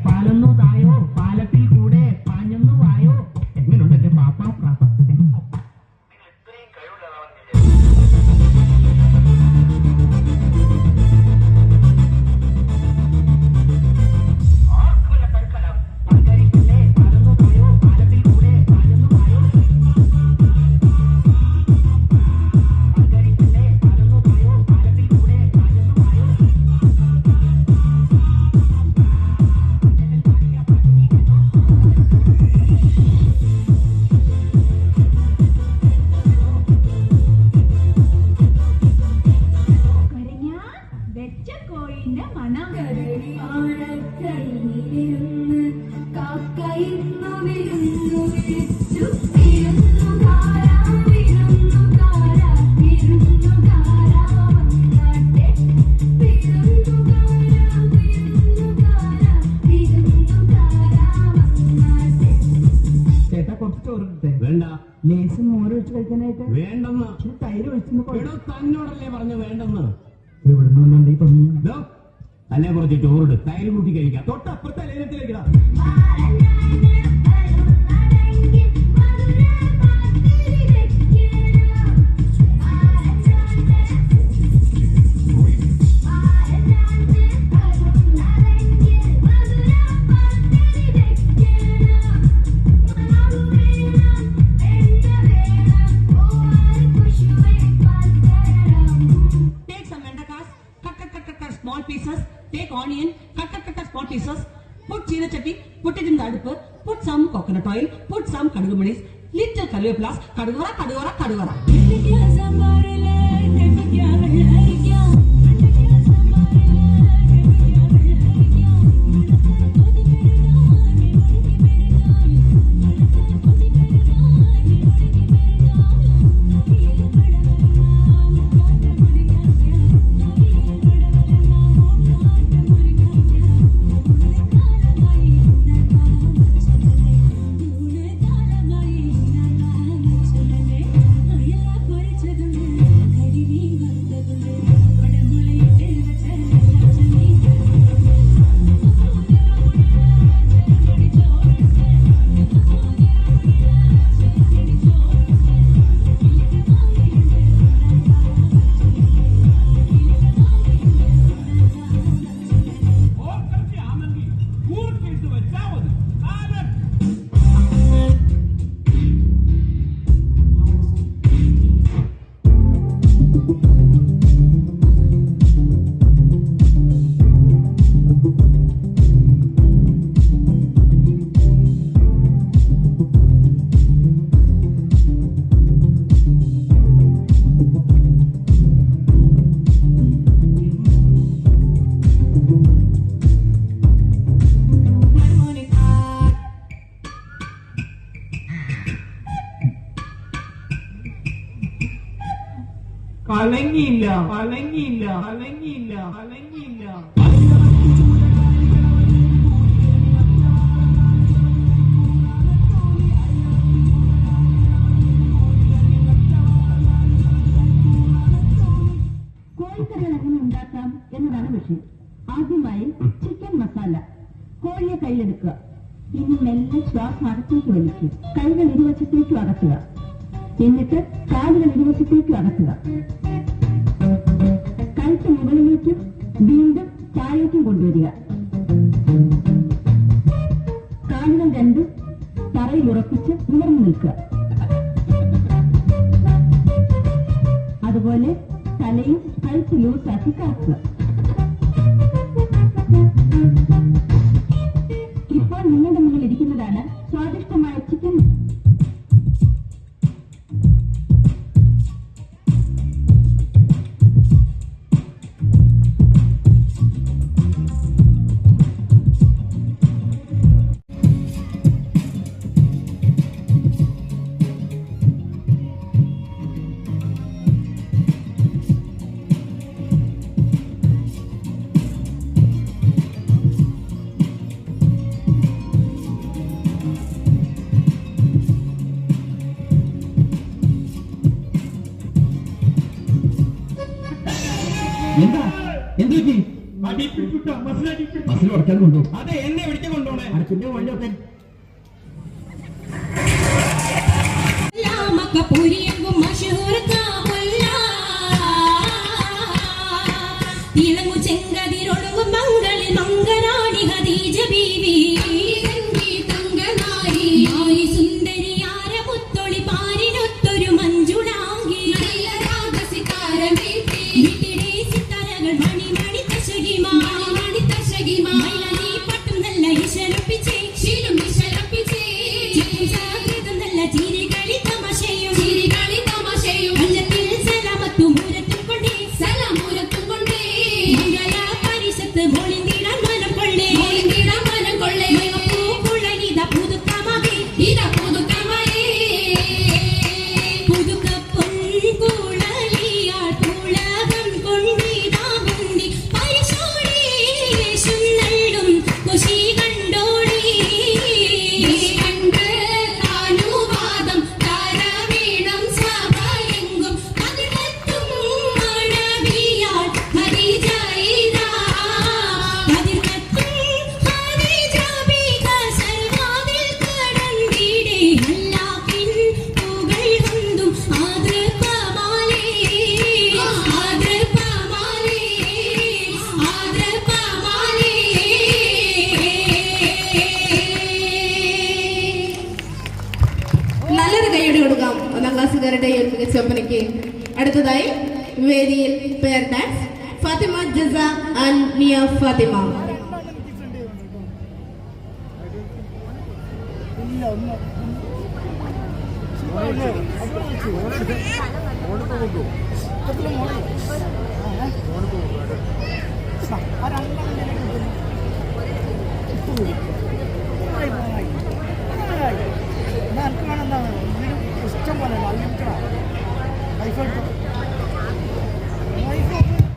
പാലൊന്നു തായോ, പാലത്തിൽ കൂടെ പാഞ്ഞൊന്നു വായോ. എങ്ങനെയുണ്ട് എന്റെ പാപ്പ പ്രാപ്പ? വേണ്ട, ലേശം മോര് ഒഴിച്ച് കഴിക്കാനായിട്ട് വേണ്ടെന്ന്. തൈര് ഒഴിച്ചു തന്നോടല്ലേ പറഞ്ഞു വേണ്ടെന്ന്. എവിടുന്ന് വന്നുണ്ട് ഈ പന്നി? അല്ലെ കുറച്ച് ചോറിട്, തൈര് കൂട്ടി കഴിക്കാം. തൊട്ടപ്പുറത്തെ ലേനത്തിലേക്കിടാ. Small pieces, take onion, cut small pieces, put china chatti, put it in the adupu, put some coconut oil, put some kadugumanis, little karveppala, kadugara. കലങ്ങിയില്ല. കോഴിക്കറികൾ എങ്ങനെ ഉണ്ടാക്കാം എന്നതാണ് വിഷയം. ആദ്യമായി ചിക്കൻ മസാല. കോഴിയെ കയ്യിലെടുക്കുക. ഇനി മെല്ലെ ശ്വാസം അകത്തേക്ക് വലിക്കുക. കൈകൾ ഇരുവശത്തേക്കും അകത്തുക. എന്നിട്ട് കാലുകൾ ഇരുവശത്തേക്കും അകത്തുക. കഴുത്ത് മുകളിലേക്കും വീണ്ടും താഴേക്കും കൊണ്ടുവരിക. കാലുകൾ രണ്ടും തറയിൽ ഉറപ്പിച്ച് നിവർന്നു നിൽക്കുക. അതുപോലെ തലയും കഴുത്ത് ലൂസാക്കി കറക്കുക. ഇപ്പോൾ നിങ്ങളുടെ മുന്നിൽ ഇരിക്കുന്നതാണ് സ്വാദിഷ്ടമായ ചിക്കൻ. എന്താ എന്ത് പറ്റി? മസിൽ ഉടക്കാൻ കൊണ്ടു. അതെ, എന്നെ അടച്ചിന്റെ വണ്ടി ഒക്കെ മക്കപ്പൂരിയെങ്കും മഷൂർ കാമുല്ല ഇളങ്ങു ചെങ്കതിരൊഴുകും മംഗളിൽ മംഗരാണി ഖദീജ ബീവി തങ്കനാരി സുന്ദരിയാര മുത്തൊളി പാരിനൊത്തൊരു മഞ്ജുളാങ്കി വീട്ടിലെ സിത്താരകൾ മണി മണി തശകിമാ മൈലാനി പട്ടും നല്ല ഇശലൊപ്പിച്ചേ ചുറ്റും നല്ല ചിരികളി തമാശയും അഞ്ചത്തിൽ സലാമത്തും മൂരത്തും കൊണ്ടേ മംഗള പരിഷത്ത് മോളിന്തിടാൻ മനം കൊള്ളേ പൂക്കുഴലിത പുതുക്കമകേ പുതുക്ക പൊൻകുഴലിയാൾ പുളകം കൊണ്ടിതാ മുണ്ടി പരിശോടി യേശും നള്ളും കുശി കണ്ടോടി അനുവാദം താരവീണം സഭയെങ്കും അതിർത്തും മണവിയാൾ ഖദീജ ഇതാ അതിർത്തും ഖദീജ ബീഗ സർവാതിൽ കടന്നിടേ അല്ലാഹിൻ പുകൾ കൊണ്ടും നല്ലൊരു കൈയ്യടി കൊടുക്കാം 1ാം ക്ലാസ്സുകാരുടെ ഈ ഒരു മികച്ച ഒപ്പനയ്ക്ക്. അടുത്തതായി വേദിയിൽ പെയർ ഡാൻസ് ഫാത്തിമ ജസ ആൻഡ് നിയ ഫാത്തിമ. ഇഷ്ടം പോലെ അൺലിമിറ്റഡാണ്.